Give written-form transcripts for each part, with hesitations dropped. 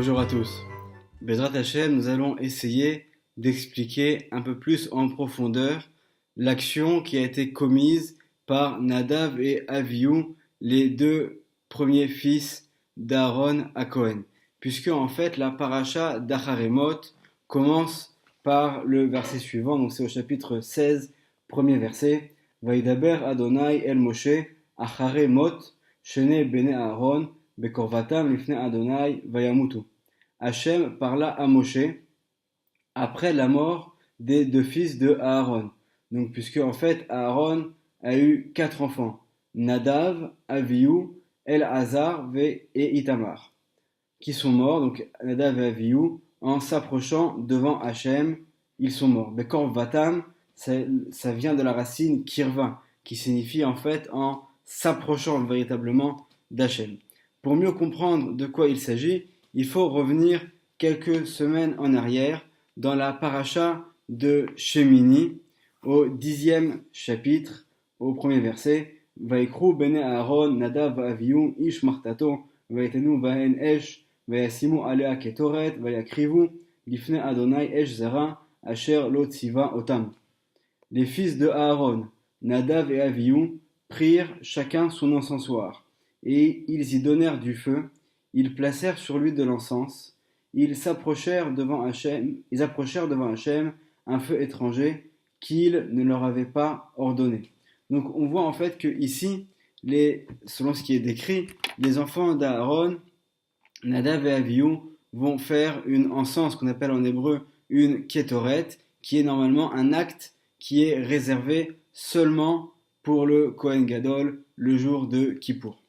Bonjour à tous. Bezrat Hashem, nous allons essayer d'expliquer un peu plus en profondeur l'action qui a été commise par Nadav et Avihu, les deux premiers fils d'Aaron à Cohen. Puisque en fait la paracha d'Acharemot commence par le verset suivant, donc c'est au chapitre 16, premier verset. Vaidaber Adonai el Moshe Acharemot Shene bene Aaron Bekorvatam lifne Adonai vayamutu. Hachem parla à Moshe après la mort des deux fils de Aaron. Donc, puisque en fait Aaron a eu 4 enfants, Nadav, Avihu, El-Hazar et Itamar, qui sont morts. Donc Nadav et Avihu, en s'approchant devant Hachem, ils sont morts. Bekorvatam, ça vient de la racine kirva, qui signifie en fait en s'approchant véritablement d'Hachem. Pour mieux comprendre de quoi il s'agit, il faut revenir quelques semaines en arrière dans la paracha de Shemini, au 10e chapitre, au premier verset. Vaikru bene Aaron Nadav Avihu ish martato vaitenu vahen esh vayasimu alea ketoret vayakrivu lifne Adonai esh zera asher lo tziva otam. Les fils de Aaron, Nadav et Avihu, prirent chacun son encensoir, et ils y donnèrent du feu. Ils placèrent sur lui de l'encens. Ils approchèrent devant Hachem un feu étranger qu'il ne leur avait pas ordonné. Donc on voit en fait que ici, selon ce qui est décrit, les enfants d'Aaron, Nadav et Avihu, vont faire une encens qu'on appelle en hébreu une kétoret, qui est normalement un acte qui est réservé seulement pour le Kohen Gadol le jour de Kippour.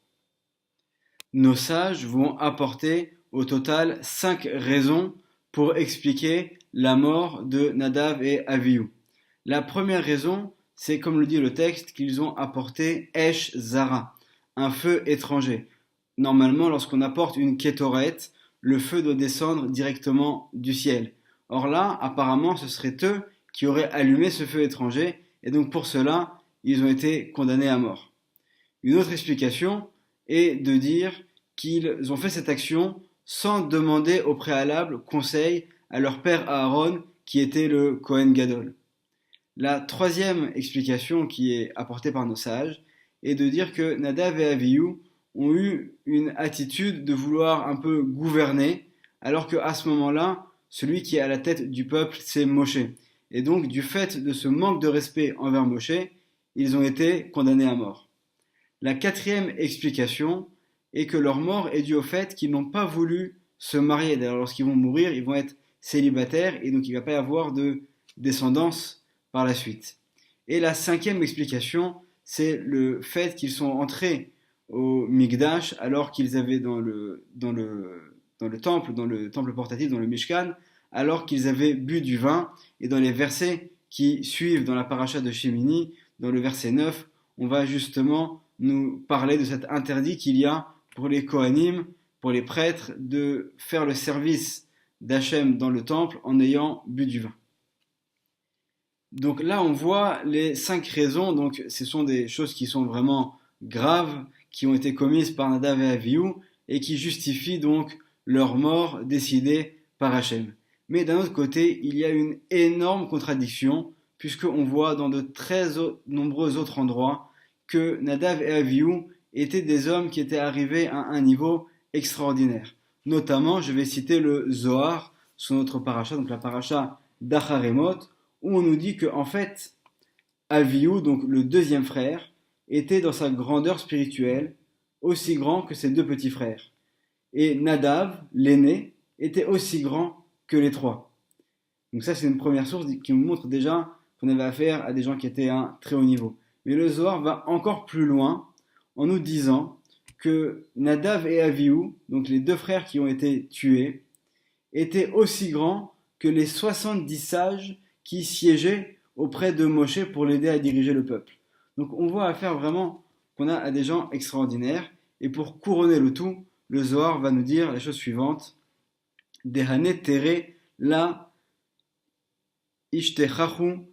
Nos sages vont apporter au total 5 raisons pour expliquer la mort de Nadav et Avihu. La première raison, c'est comme le dit le texte, qu'ils ont apporté Esh Zara, un feu étranger. Normalement, lorsqu'on apporte une kétoret, le feu doit descendre directement du ciel. Or là, apparemment, ce serait eux qui auraient allumé ce feu étranger, et donc pour cela, ils ont été condamnés à mort. Une autre explication est de dire qu'ils ont fait cette action sans demander au préalable conseil à leur père Aaron, qui était le Kohen Gadol. La troisième explication qui est apportée par nos sages est de dire que Nadav et Avihu ont eu une attitude de vouloir un peu gouverner, alors qu'à ce moment-là, celui qui est à la tête du peuple, c'est Moshe. Et donc, du fait de ce manque de respect envers Moshe, ils ont été condamnés à mort. La quatrième explication est que leur mort est due au fait qu'ils n'ont pas voulu se marier. D'ailleurs, lorsqu'ils vont mourir, ils vont être célibataires et donc il ne va pas y avoir de descendance par la suite. Et la cinquième explication, c'est le fait qu'ils sont entrés au Mikdash alors qu'ils avaient dans le temple portatif, dans le Mishkan, alors qu'ils avaient bu du vin. Et dans les versets qui suivent dans la paracha de Shemini, dans le verset 9, on va justement nous parler de cet interdit qu'il y a pour les Kohanim, pour les prêtres, de faire le service d'Hachem dans le temple en ayant bu du vin. Donc là, on voit les 5 raisons. Donc ce sont des choses qui sont vraiment graves, qui ont été commises par Nadav et Avihu, et qui justifient donc leur mort décidée par Hachem. Mais d'un autre côté, il y a une énorme contradiction, puisqu'on voit dans de très nombreux autres endroits que Nadav et Avihu étaient des hommes qui étaient arrivés à un niveau extraordinaire. Notamment, je vais citer le Zohar, sur notre paracha, donc la paracha d'Acharemot, où on nous dit que en fait, Avihu, donc le deuxième frère, était dans sa grandeur spirituelle aussi grand que ses 2 petits frères. Et Nadav, l'aîné, était aussi grand que les 3. Donc ça, c'est une première source qui nous montre déjà qu'on avait affaire à des gens qui étaient à un très haut niveau. Mais le Zohar va encore plus loin en nous disant que Nadav et Avihu, donc les 2 frères qui ont été tués, étaient aussi grands que les 70 sages qui siégeaient auprès de Moshe pour l'aider à diriger le peuple. Donc on voit affaire vraiment qu'on a à des gens extraordinaires. Et pour couronner le tout, le Zohar va nous dire les choses suivantes. Dehane tere la ishtechachu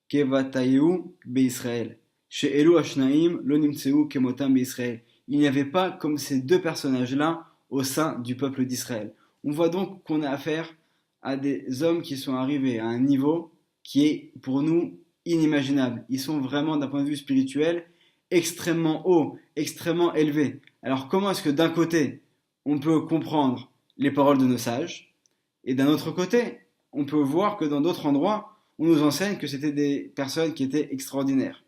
kevatayu beIsraël. She'elu ashnaim lo nimtseu kemotam beIsraël. Il n'y avait pas comme ces 2 personnages-là au sein du peuple d'Israël. On voit donc qu'on a affaire à des hommes qui sont arrivés à un niveau qui est pour nous inimaginable. Ils sont vraiment d'un point de vue spirituel extrêmement haut, extrêmement élevé. Alors comment est-ce que d'un côté on peut comprendre les paroles de nos sages et d'un autre côté on peut voir que dans d'autres endroits on nous enseigne que c'était des personnes qui étaient extraordinaires.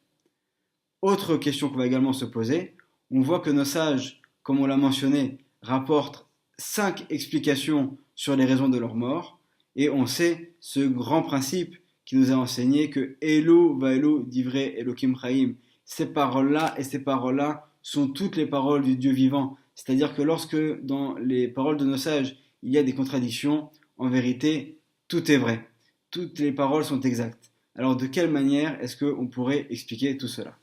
Autre question qu'on va également se poser, on voit que nos sages, comme on l'a mentionné, rapportent 5 explications sur les raisons de leur mort, et on sait ce grand principe qui nous a enseigné que Elo Vaelo divrei Elohim Chaim, ces paroles-là et ces paroles-là sont toutes les paroles du Dieu vivant. C'est-à-dire que lorsque dans les paroles de nos sages il y a des contradictions, en vérité tout est vrai. Toutes les paroles sont exactes. Alors de quelle manière est-ce qu'on pourrait expliquer tout cela?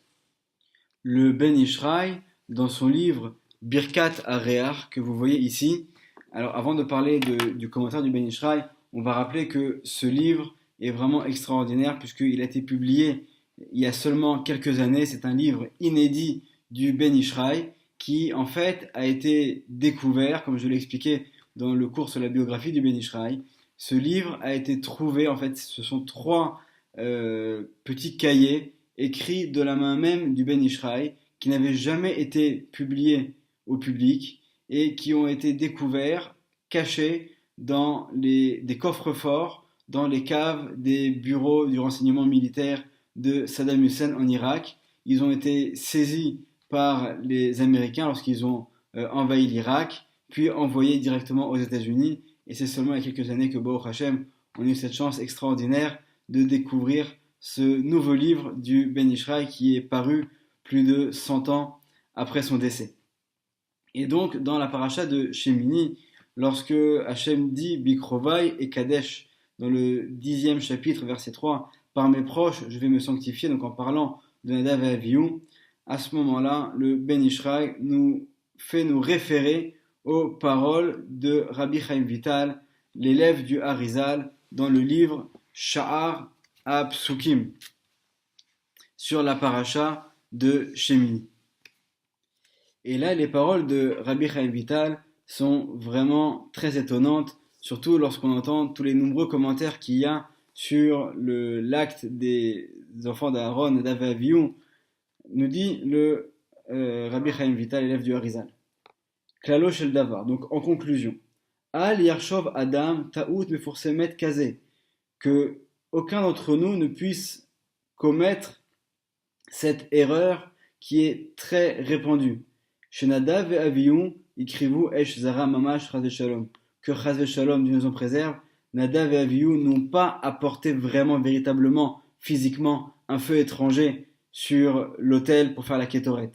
Le Ben Ishraï, dans son livre Birkat Areach, que vous voyez ici, alors avant de parler du commentaire du Ben Ishraï, on va rappeler que ce livre est vraiment extraordinaire puisqu'il a été publié il y a seulement quelques années. C'est un livre inédit du Ben Ishraï qui en fait a été découvert, comme je l'ai expliqué dans le cours sur la biographie du Ben Ishraï. Ce livre a été trouvé, en fait ce sont 3 petits cahiers écrits de la main même du Ben Ishraï, qui n'avaient jamais été publiés au public et qui ont été découverts, cachés dans des coffres-forts, dans les caves des bureaux du renseignement militaire de Saddam Hussein en Irak. Ils ont été saisis par les Américains lorsqu'ils ont envahi l'Irak, puis envoyés directement aux États-Unis. Et c'est seulement il y a quelques années que Baruch Hashem, on a eu cette chance extraordinaire de découvrir ce nouveau livre du Ben Ishraï qui est paru plus de 100 ans après son décès. Et donc, dans la paracha de Shemini, lorsque Hachem dit Bikrovai et Kadesh, dans le 10e chapitre, verset 3, par mes proches, je vais me sanctifier, donc en parlant de Nadav et Avihu, à ce moment-là, le Ben Ishraï nous fait nous référer aux paroles de Rabbi Chaim Vital, l'élève du Harizal, dans le livre Sha'ar Psukim, sur la paracha de Shemini. Et là, les paroles de Rabbi Chaim Vital sont vraiment très étonnantes, surtout lorsqu'on entend tous les nombreux commentaires qu'il y a sur l'acte des enfants d'Aaron, Nadav et Avihu. Nous dit le Rabbi Chaim Vital, élève du Harizal. Klalo shel davar. Donc en conclusion, Al yarshov Adam ta'ut meforsemet kazé, que aucun d'entre nous ne puisse commettre cette erreur qui est très répandue. Chez Nadav et Avihu, écrivez-vous Esh Zara Mamash Chaz Shalom, que Chaz Shalom, Dieu nous en préserve, Nadav et Avihu n'ont pas apporté vraiment, véritablement, physiquement, un feu étranger sur l'autel pour faire la Kétoret.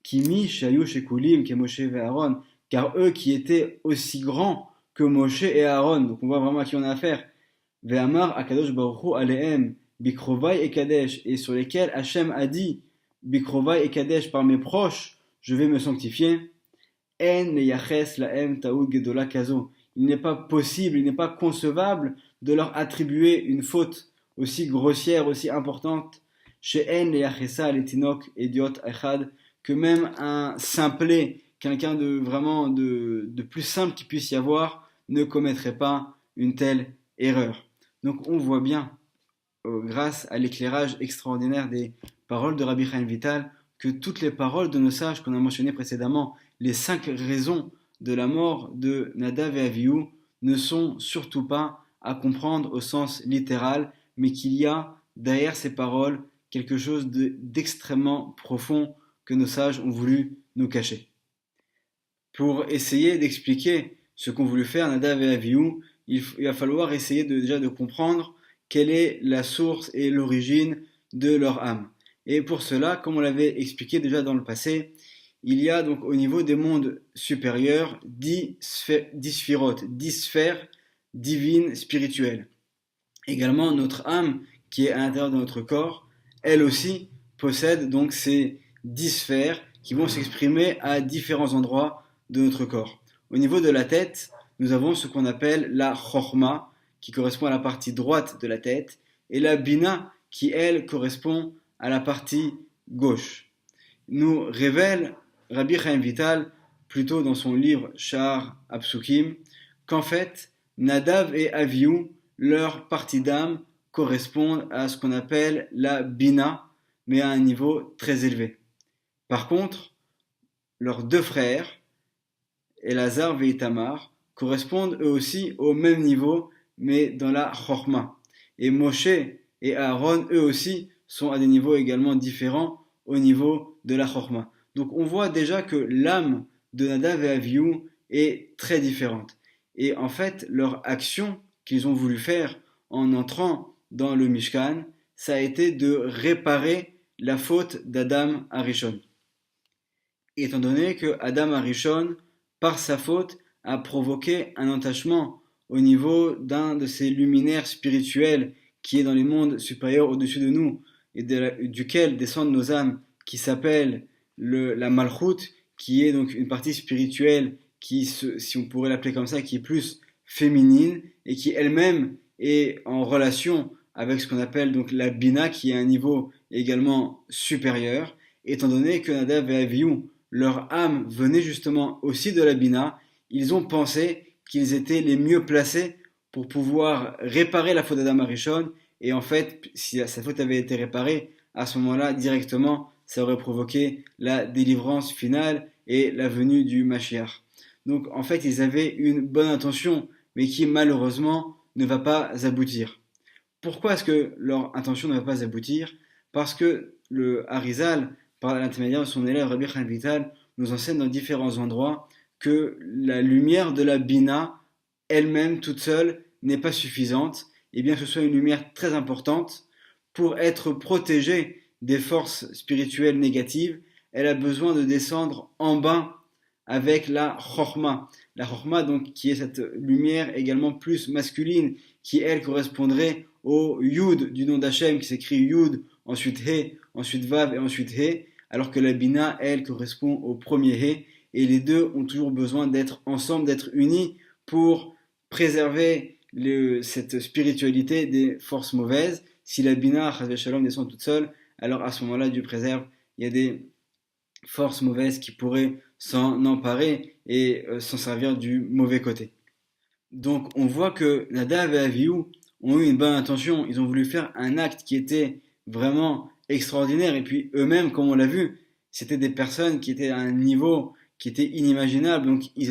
Kimi Shayu Shekulim ke Moshe et Aaron, car eux qui étaient aussi grands que Moshe et Aaron, donc on voit vraiment à qui on a affaire. Ve'amar Akadosh Baruch Hu Alehem Bikrovai et Kadesh, et sur lesquels Hachem a dit Bikrovai et Kadesh, par mes proches, je vais me sanctifier. En meyaches lahem taoud gedola kazo. Il n'est pas possible, il n'est pas concevable de leur attribuer une faute aussi grossière, aussi importante. Chez En leyachesa letinok idiot echad, que même un simplet, quelqu'un de vraiment de plus simple qu'il puisse y avoir, ne commettrait pas une telle erreur. Donc on voit bien, grâce à l'éclairage extraordinaire des paroles de Rabbi Chaim Vital, que toutes les paroles de nos sages qu'on a mentionnées précédemment, les 5 raisons de la mort de Nadav et Avihu, ne sont surtout pas à comprendre au sens littéral, mais qu'il y a derrière ces paroles quelque chose d'extrêmement profond que nos sages ont voulu nous cacher. Pour essayer d'expliquer ce qu'ont voulu faire Nadav et Avihu, il va falloir essayer déjà de comprendre quelle est la source et l'origine de leur âme. Et pour cela, comme on l'avait expliqué déjà dans le passé, il y a donc au niveau des mondes supérieurs 10 sphirotes, 10 sphères divines spirituelles. Également, notre âme, qui est à l'intérieur de notre corps, elle aussi possède donc ces 10 sphères qui vont s'exprimer à différents endroits de notre corps. Au niveau de la tête, nous avons ce qu'on appelle la chorma, qui correspond à la partie droite de la tête, et la bina, qui elle correspond à la partie gauche. Nous révèle Rabbi Chaim Vital, plutôt dans son livre Sha'ar Psukim, qu'en fait, Nadav et Avihu, leur partie d'âme correspondent à ce qu'on appelle la Bina, mais à un niveau très élevé. Par contre, leurs deux frères, Elazar et Itamar, correspondent eux aussi au même niveau, mais dans la Chorma. Et Moshe et Aaron, eux aussi, sont à des niveaux également différents au niveau de la Chorma. Donc on voit déjà que l'âme de Nadav et Avihu est très différente. Et en fait, leur action qu'ils ont voulu faire en entrant dans le Mishkan, ça a été de réparer la faute d'Adam Arishon. Étant donné que Adam Arishon, par sa faute, a provoqué un entachement au niveau d'un de ces luminaires spirituels qui est dans les mondes supérieurs au-dessus de nous et duquel descendent nos âmes, qui s'appelle la Malchut, qui est donc une partie spirituelle qui, si on pourrait l'appeler comme ça, qui est plus féminine et qui elle-même est en relation avec ce qu'on appelle donc la Bina, qui est un niveau également supérieur, étant donné que Nadav et Avihu, leur âme venait justement aussi de la Bina, ils ont pensé qu'ils étaient les mieux placés pour pouvoir réparer la faute d'Adam Arishon, et en fait, si sa faute avait été réparée, à ce moment-là, directement, ça aurait provoqué la délivrance finale et la venue du Mashiach. Donc en fait, ils avaient une bonne intention, mais qui malheureusement ne va pas aboutir. Pourquoi est-ce que leur intention ne va pas aboutir? Parce que le Harizal, par l'intermédiaire de son élève Rabbi Chaim Vital, nous enseigne dans différents endroits que la lumière de la Bina, elle-même, toute seule, n'est pas suffisante, et bien que ce soit une lumière très importante, pour être protégée des forces spirituelles négatives, elle a besoin de descendre en bas avec la Chorma. La Chorma, donc, qui est cette lumière également plus masculine, qui, elle, correspondrait au Yud du nom d'Hachem, qui s'écrit Yud, ensuite He, ensuite Vav et ensuite He, alors que la Bina, elle, correspond au premier He, et les deux ont toujours besoin d'être ensemble, d'être unis pour préserver cette spiritualité des forces mauvaises. Si la Bina, Chazvé Shalom, descend toute seule, alors à ce moment-là, Dieu préserve, il y a des forces mauvaises qui pourraient s'en emparer et s'en servir du mauvais côté. Donc on voit que Nadav et Avihu ont eu une bonne intention, ils ont voulu faire un acte qui était vraiment extraordinaire, et puis eux-mêmes, comme on l'a vu, c'était des personnes qui étaient à un niveau qui était inimaginable, donc ils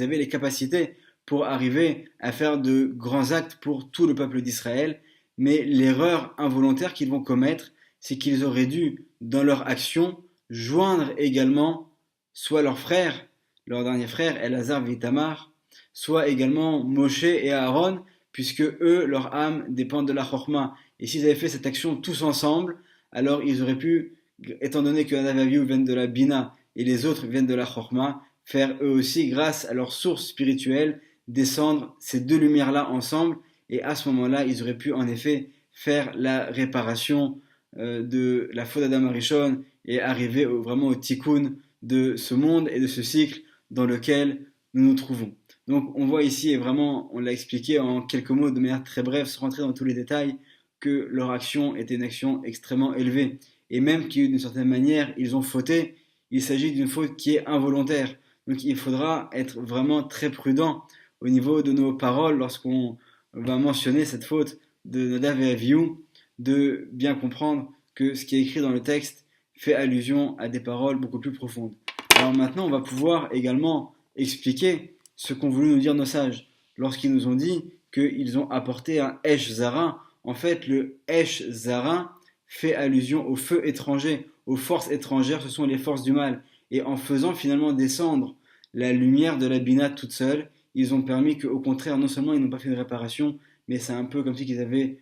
avaient les capacités pour arriver à faire de grands actes pour tout le peuple d'Israël, mais l'erreur involontaire qu'ils vont commettre, c'est qu'ils auraient dû, dans leur action, joindre également soit leurs frères, leur dernier frère, Elazar et Itamar, soit également Moshe et Aaron, puisque eux, leur âme dépendent de la Chorma. Et s'ils avaient fait cette action tous ensemble, alors ils auraient pu, étant donné que Nadav et Avihu viennent de la Bina et les autres viennent de la Chorma, faire eux aussi, grâce à leur source spirituelle, descendre ces deux lumières-là ensemble, et à ce moment-là, ils auraient pu en effet faire la réparation de la faute d'Adam Arishon et arriver vraiment au tikkun de ce monde et de ce cycle dans lequel nous nous trouvons. Donc on voit ici, et vraiment on l'a expliqué en quelques mots de manière très brève, sans rentrer dans tous les détails, que leur action était une action extrêmement élevée. Et même que d'une certaine manière ils ont fauté, il s'agit d'une faute qui est involontaire. Donc il faudra être vraiment très prudent au niveau de nos paroles lorsqu'on va mentionner cette faute de Nadav et Avihu, de bien comprendre que ce qui est écrit dans le texte fait allusion à des paroles beaucoup plus profondes. Alors maintenant, on va pouvoir également expliquer ce qu'ont voulu nous dire nos sages lorsqu'ils nous ont dit qu'ils ont apporté un Esh Zara. En fait, le Esh Zara fait allusion au feu étranger, aux forces étrangères, ce sont les forces du mal. Et en faisant finalement descendre la lumière de la Bina toute seule, ils ont permis qu'au contraire, non seulement ils n'ont pas fait de réparation, mais c'est un peu comme si ils avaient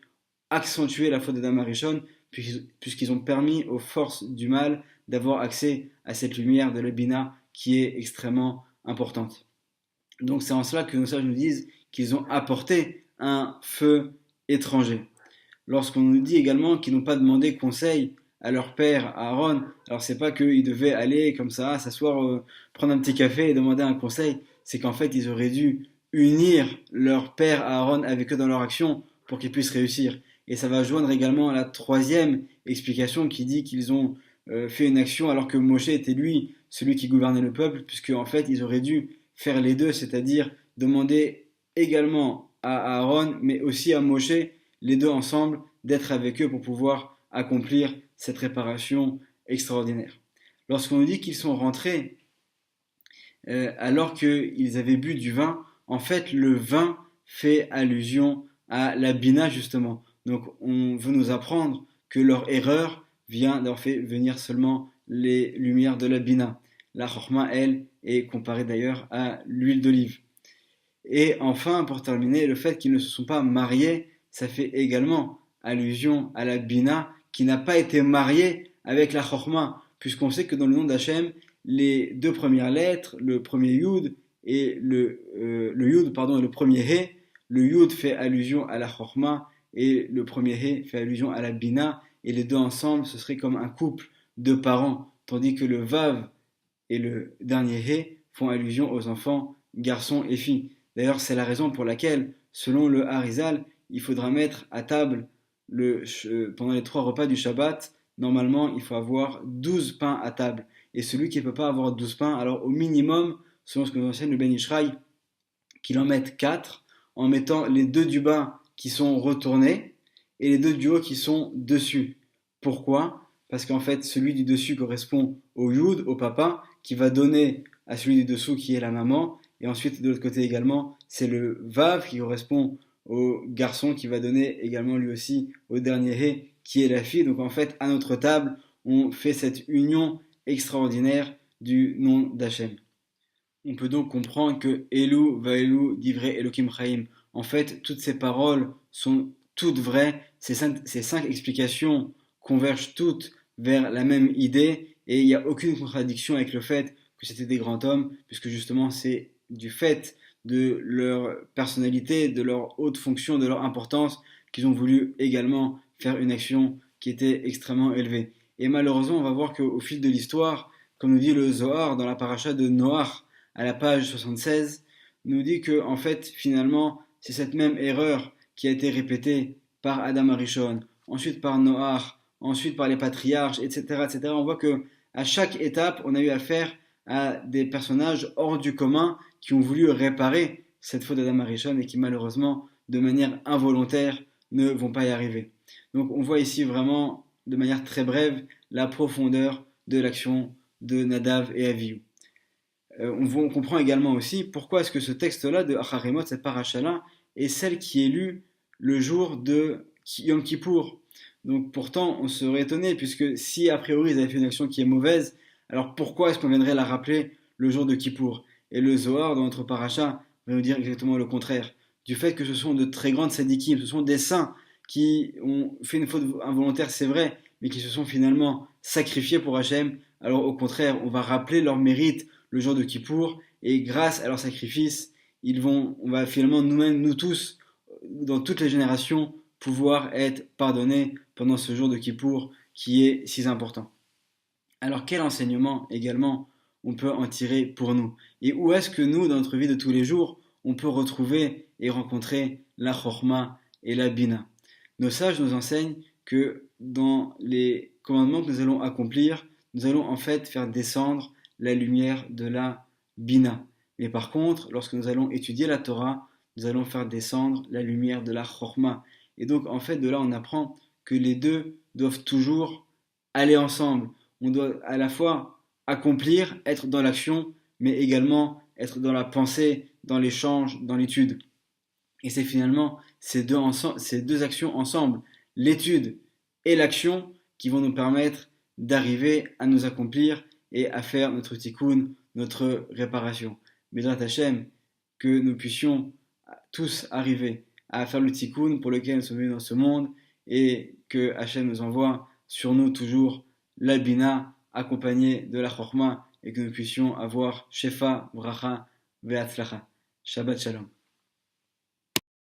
accentué la faute d'Adam Arishon, puisqu'ils ont permis aux forces du mal d'avoir accès à cette lumière de la Bina qui est extrêmement importante. Donc c'est en cela que nos sages nous disent qu'ils ont apporté un feu étranger. Lorsqu'on nous dit également qu'ils n'ont pas demandé conseil à leur père Aaron, alors c'est pas qu'ils devaient aller comme ça, s'asseoir, prendre un petit café et demander un conseil, c'est qu'en fait ils auraient dû unir leur père Aaron avec eux dans leur action pour qu'ils puissent réussir. Et ça va joindre également à la troisième explication qui dit qu'ils ont fait une action alors que Moshe était lui celui qui gouvernait le peuple, puisque en fait ils auraient dû faire les deux, c'est-à-dire demander également à Aaron, mais aussi à Moshe, les deux ensemble, d'être avec eux pour pouvoir accomplir cette réparation extraordinaire. Lorsqu'on nous dit qu'ils sont rentrés alors qu'ils avaient bu du vin, en fait le vin fait allusion à la bina justement. Donc on veut nous apprendre que leur erreur vient d'avoir fait venir seulement les lumières de la bina. La chorma, elle, est comparée d'ailleurs à l'huile d'olive. Et enfin, pour terminer, le fait qu'ils ne se sont pas mariés, ça fait également allusion à la bina qui n'a pas été mariée avec la chorma, puisqu'on sait que dans le nom d'Hachem, les deux premières lettres, le premier yud et le yud pardon et le premier he, le yud fait allusion à la chorma et le premier he fait allusion à la bina, et les deux ensemble ce serait comme un couple de parents, tandis que le vav et le dernier he font allusion aux enfants garçons et filles. D'ailleurs, c'est la raison pour laquelle, selon le Harizal, il faudra mettre à table pendant les 3 repas du Shabbat. Normalement, il faut avoir 12 pains à table. Et celui qui ne peut pas avoir 12 pains, alors au minimum, selon ce que nous enseigne le Ben Ishraï, qu'il en mette 4, en mettant les deux du bas qui sont retournés et les deux du haut qui sont dessus. Pourquoi? Parce qu'en fait, celui du dessus correspond au Yud, au papa, qui va donner à celui du dessous qui est la maman. Et ensuite, de l'autre côté également, c'est le Vav qui correspond au garçon qui va donner également lui aussi au dernier He qui est la fille. Donc en fait, à notre table, on fait cette union extraordinaire du nom d'Hachem. On peut donc comprendre que Elou, Vaelou, Divrei, Elohim Chaim. En fait, toutes ces paroles sont toutes vraies. Ces 5 explications convergent toutes vers la même idée et il n'y a aucune contradiction avec le fait que c'était des grands hommes, puisque justement c'est du fait de leur personnalité, de leur haute fonction, de leur importance, qu'ils ont voulu également faire une action qui était extrêmement élevée. Et malheureusement, on va voir qu'au fil de l'histoire, comme nous dit le Zohar dans la paracha de Noach, à la page 76, nous dit que en fait, finalement, c'est cette même erreur qui a été répétée par Adam Arishon, ensuite par Noach, ensuite par les patriarches, etc., etc. On voit que à chaque étape, on a eu affaire à des personnages hors du commun qui ont voulu réparer cette faute d'Adam Arishon et qui malheureusement, de manière involontaire, ne vont pas y arriver. Donc on voit ici vraiment, de manière très brève, la profondeur de l'action de Nadav et Avihu. On comprend également aussi pourquoi est-ce que ce texte-là de Acharimot, cette paracha-là, est celle qui est lue le jour de Yom Kippour. Donc pourtant, on serait étonné, puisque si a priori ils avaient fait une action qui est mauvaise, alors pourquoi est-ce qu'on viendrait la rappeler le jour de Kippour? Et le Zohar, dans notre paracha, va nous dire exactement le contraire. Du fait que ce sont de très grandes sadikim, ce sont des saints qui ont fait une faute involontaire, c'est vrai, mais qui se sont finalement sacrifiés pour Hachem. Alors au contraire, on va rappeler leur mérite le jour de Kippour, et grâce à leur sacrifice, on va finalement nous-mêmes, nous tous, dans toutes les générations, pouvoir être pardonnés pendant ce jour de Kippour qui est si important. Alors quel enseignement également on peut en tirer pour nous? Et où est-ce que nous, dans notre vie de tous les jours, on peut retrouver et rencontrer la chorma et la bina? Nos sages nous enseignent que dans les commandements que nous allons accomplir, nous allons en fait faire descendre la lumière de la bina. Mais par contre, lorsque nous allons étudier la Torah, nous allons faire descendre la lumière de la chorma. Et donc en fait de là on apprend que les deux doivent toujours aller ensemble. On doit à la fois accomplir, être dans l'action, mais également être dans la pensée, dans l'échange, dans l'étude. Et c'est finalement ces deux actions ensemble, l'étude et l'action, qui vont nous permettre d'arriver à nous accomplir et à faire notre tikkun, notre réparation. Bédrat Hashem, que nous puissions tous arriver à faire le tikkun pour lequel nous sommes venus dans ce monde et que Hashem nous envoie sur nous toujours la bina accompagnée de la chorma et que nous puissions avoir shefa, bracha, ve'atzlacha. Shabbat shalom.